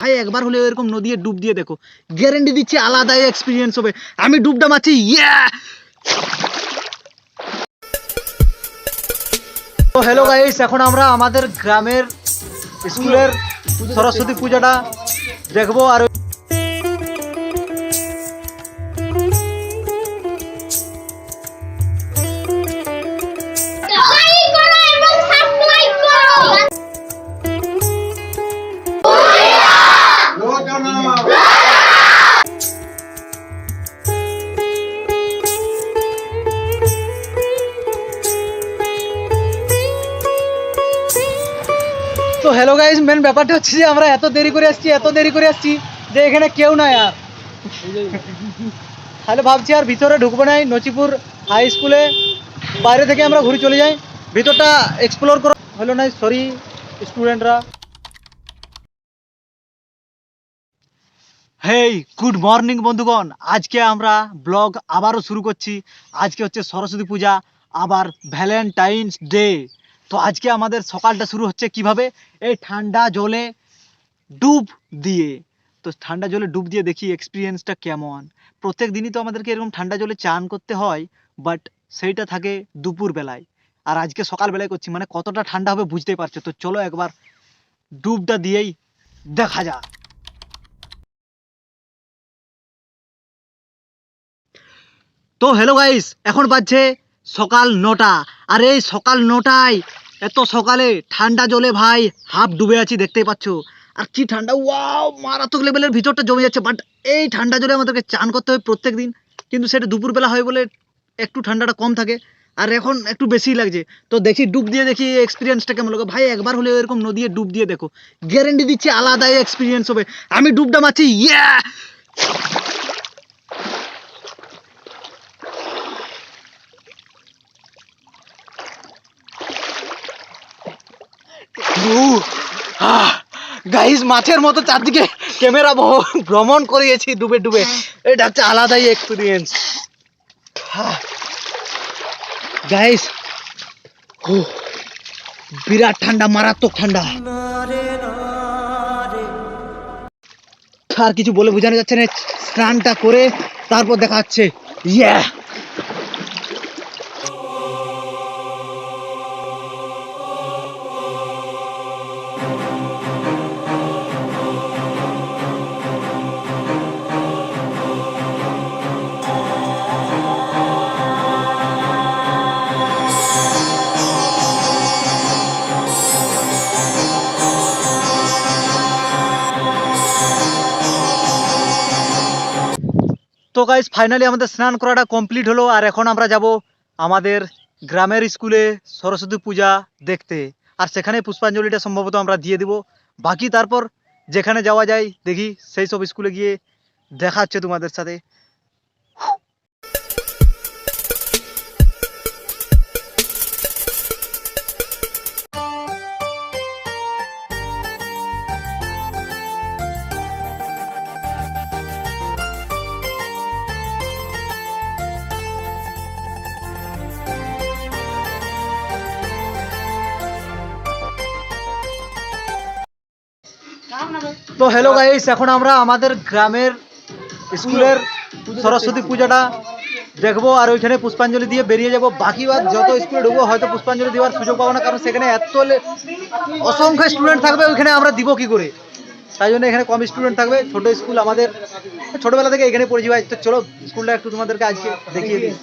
ভাই একবার হলে এরকম নদী ডুব দিয়ে দেখো, গ্যারান্টি দিচ্ছি আলাদাই এক্সপিরিয়েন্স হবে। আমি ডুবটা মারছি, ইয়া। তো হ্যালো গাইস, এখন আমরা আমাদের গ্রামের স্কুলের সরস্বতী পূজাটা দেখবো। আর তো হ্যালো গাইস, মেন ব্যাপারটা হচ্ছে যে আমরা এত দেরি করে আসছি যে এখানে কেউ নাই। আর তাহলে ভাবছি আর ভিতরে ঢুকবো নাই। নচিপুর হাই স্কুলে বাইরে থেকে আমরা ঘুরে চলে যাই, ভিতরটা এক্সপ্লোর করা হলো না। সরি স্টুডেন্টরা। হেই, গুড মর্নিং বন্ধুগণ। আজকে আমরা ব্লগ আবারও শুরু করছি। আজকে হচ্ছে সরস্বতী পূজা, আবার ভ্যালেন্টাইন্স ডে। তো আজকে আমাদের সকালটা শুরু হচ্ছে কিভাবে, এই ঠান্ডা জলে ডুব দিয়ে। তো ঠান্ডা জলে ডুব দিয়ে দেখি এক্সপিরিয়েন্সটা কেমন। প্রত্যেক দিনই তো আমাদেরকে এরকম ঠান্ডা জলে চান করতে হয়, বাট সেইটা থাকে দুপুর বেলায়, আর আজকে সকালবেলায় করছি। মানে কতটা ঠান্ডা হবে বুঝতেই পারছো। তো চলো একবার ডুবটা দিয়েই দেখা যাক। তো হ্যালো গাইস, এখন বাজছে সকাল 9টা। আর এই সকাল 9টায় এত সকালে ঠান্ডা জলে ভাই হাফ ডুবে আছি, দেখতেই পাচ্ছ। আর কি ঠান্ডা, ওয়াও, মারাত্মক লেভেলের ভিতরটা জমে যাচ্ছে। বাট এই ঠান্ডা জলে আমাদেরকে চান করতে হয় প্রত্যেক দিন, কিন্তু সেটা দুপুরবেলা হয় বলে একটু ঠান্ডাটা কম থাকে, আর এখন একটু বেশি লাগছে। তো দেখি ডুব দিয়ে দেখি এক্সপিরিয়েন্সটা কেমন লাগে। ভাই একবার হলে এরকম নদী ডুব দিয়ে দেখো, গ্যারেন্টি দিচ্ছি আলাদাই এক্সপিরিয়েন্স হবে। আমি ডুবটা মারছি, ইয়া। গাইস, মাছের মতো চারদিকে ক্যামেরা ভ্রমণ করিয়েছি ডুবে ডুবে। এটা হচ্ছে আলাদাই এক্সপিরিয়েন্স গাইস। বিরাট ঠান্ডা, মারাত্মক ঠান্ডা। আর কিছু বলে বোঝানো যাচ্ছে না। স্নানটা করে তারপর দেখা যাচ্ছে, ইয়া। তো গাইস, ফাইনালি আমাদের স্নান করাটা কমপ্লিট হলো। আর এখন আমরা যাব আমাদের গ্রামের স্কুলে সরস্বতী পূজা দেখতে। আর সেখানে পুষ্পাঞ্জলিটা সম্ভবত আমরা দিয়ে দিব। বাকি তারপর যেখানে যাওয়া যায় দেখি, সেই সব স্কুলে গিয়ে দেখা হচ্ছে তোমাদের সাথে। তো হ্যালো গাইস, এখন আমরা আমাদের গ্রামের স্কুলের সরস্বতী পূজাটা দেখবো, আর ওইখানে পুষ্পাঞ্জলি দিয়ে বেরিয়ে যাব। বাকি বার যত স্কুলে ঢুকবো হয়তো পুষ্পাঞ্জলি দেওয়ার সুযোগ পাবো না, কারণ সেখানে এত অসংখ্য স্টুডেন্ট থাকবে, ওইখানে আমরা দিব কি করে। তাই জন্য এখানে কম স্টুডেন্ট থাকবে। ছোট স্কুল আমাদের, ছোটবেলা থেকে এখানে পড়েছি ভাই। তো চলো স্কুলটা একটু তোমাদেরকে আজকে দেখিয়ে দিই।